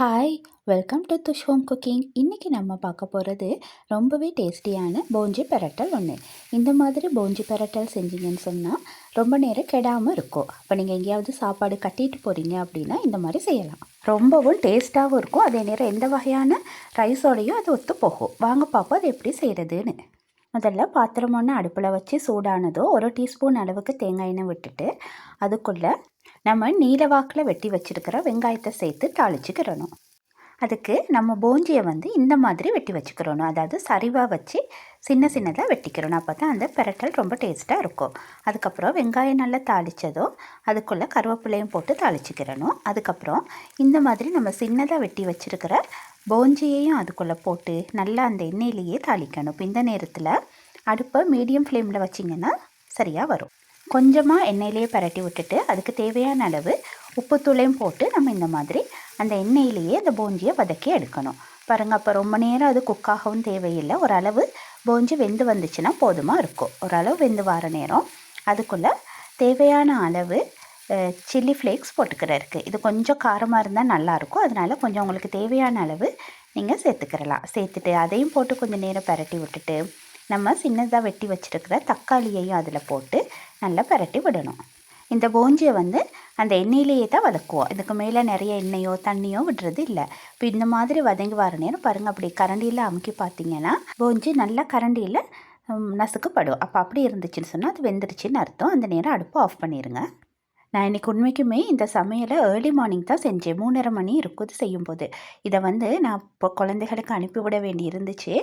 Hi, welcome to துஷ் home cooking. இன்றைக்கி நம்ம பார்க்க போகிறது ரொம்பவே டேஸ்டியான போஞ்சி பெரட்டல் ஒன்று. இந்த மாதிரி போஞ்சி பெரட்டல் செஞ்சீங்கன்னு சொன்னால் ரொம்ப நேரம் கெடாமல் இருக்கும். அப்போ நீங்கள் எங்கேயாவது சாப்பாடு கட்டிட்டு போகிறீங்க அப்படின்னா இந்த மாதிரி செய்யலாம். ரொம்பவும் டேஸ்ட்டாகவும் இருக்கும். அதே நேரம் எந்த வகையான ரைஸோடையும் அது ஒத்து போகும். வாங்க பார்ப்போம் அது எப்படி செய்கிறதுன்னு. முதல்ல பாத்திரம் ஒன்று அடுப்பில் வச்சு சூடானதோ 1 டீஸ்பூன் அளவுக்கு தேங்காய் எண்ணெய் விட்டுட்டு அதுக்குள்ளே நம்ம நீல வாக்கில் வெட்டி வச்சுருக்கிற வெங்காயத்தை சேர்த்து தாளிச்சுக்கிறணும். அதுக்கு நம்ம போஞ்சியை இந்த மாதிரி வெட்டி வச்சுக்கிறணும். அதாவது சரிவாக வச்சு சின்னதாக வெட்டிக்கிறணும். அப்போ தான் அந்த பெரட்டல் ரொம்ப டேஸ்ட்டாக இருக்கும். அதுக்கப்புறம் வெங்காயம் நல்லா தாளித்ததோ அதுக்குள்ளே கருவேப்பிலையும் போட்டு தாளிச்சுக்கிறணும். அதுக்கப்புறம் இந்த மாதிரி நம்ம சின்னதாக வெட்டி வச்சுருக்கிற போஞ்சியையும் அதுக்குள்ளே போட்டு நல்லா அந்த எண்ணெயிலேயே தாளிக்கணும். இப்போ இந்த நேரத்தில் அடுப்பை மீடியம் ஃப்ளேமில் வச்சிங்கன்னா சரியாக வரும். கொஞ்சமாக எண்ணெயிலேயே பரட்டி விட்டுட்டு அதுக்கு தேவையான அளவு உப்புத்தூளையும் போட்டு நம்ம இந்த மாதிரி அந்த எண்ணெயிலேயே அந்த போஞ்சியை வதக்கி எடுக்கணும். பாருங்கள், அப்போ ரொம்ப நேரம் அது குக்காகவும் தேவையில்லை. ஓரளவு போஞ்சி வெந்து வந்துச்சுன்னா போதுமாக இருக்கும். ஓரளவு வெந்து வர நேரம் அதுக்குள்ளே தேவையான அளவு சில்லி ஃப்ளேக்ஸ் போட்டுக்கிறதுக்கு. இது கொஞ்சம் காரமாக இருந்தால் நல்லாயிருக்கும். அதனால் கொஞ்சம் உங்களுக்கு தேவையான அளவு நீங்கள் சேர்த்துக்கிறலாம். சேர்த்துட்டு அதையும் போட்டு கொஞ்சம் நேரம் பரட்டி விட்டுட்டு நம்ம சின்னதாக வெட்டி வச்சுருக்கிற தக்காளியையும் அதில் போட்டு நல்லா பரட்டி விடணும். இந்த போஞ்சியை அந்த எண்ணெயிலேயே தான் வதக்குவோம். இதுக்கு மேலே நிறைய எண்ணெயோ தண்ணியோ விடுறது இல்லை. இப்போ இந்த மாதிரி வதங்கி வர நேரம் பாருங்கள், அப்படி கரண்டியில் அமுக்கி பார்த்தீங்கன்னா போஞ்சி நல்லா கரண்டியில் நசுக்கப்படும். அப்போ அப்படி இருந்துச்சுன்னு சொன்னால் அது வெந்துருச்சுன்னு அர்த்தம். அந்த நேரம் அடுப்பு ஆஃப் பண்ணிடுங்க. நான் இன்றைக்கி உண்மைக்குமே இந்த சமையலை ஏர்லி மார்னிங் தான் செஞ்சேன். 3:30 மணி இருக்குது செய்யும்போது. இதை நான் இப்போ குழந்தைகளுக்கு அனுப்பிவிட வேண்டி இருந்துச்சு.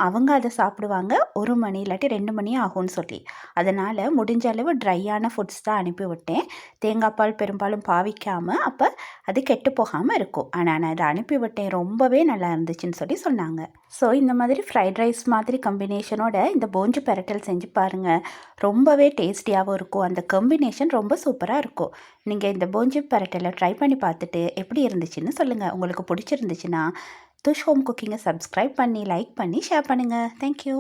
அவங்க அதை சாப்பிடுவாங்க 1 மணி இல்லாட்டி 2 மணி ஆகும்னு சொல்லி. அதனால் முடிஞ்ச அளவு ட்ரையான ஃபுட்ஸ் தான் அனுப்பி விட்டேன். தேங்காய் பால் பெரும்பாலும் பாவிக்காமல், அப்போ அது கெட்டு போகாமல் இருக்கும். ஆனால் நான் இதை அனுப்பி விட்டேன், ரொம்பவே நல்லா இருந்துச்சுன்னு சொல்லி சொன்னாங்க. ஸோ இந்த மாதிரி ஃப்ரைட் ரைஸ் மாதிரி காம்பினேஷனோட இந்த போஞ்சி பெரட்டல் செஞ்சு பாருங்கள். ரொம்பவே டேஸ்டியாகவும் இருக்கும். அந்த காம்பினேஷன் ரொம்ப சூப்பராக இருக்கும். நீங்கள் இந்த போஞ்சி பெரட்டலை ட்ரை பண்ணி பார்த்துட்டு எப்படி இருந்துச்சுன்னு சொல்லுங்கள். உங்களுக்கு பிடிச்சிருந்துச்சுன்னா துஷ் ஹோம் குக்கிங்கை சப்ஸ்கிரைப் பண்ணி லைக் பண்ணி ஷேர் பண்ணுங்கள். தேங்க்யூ.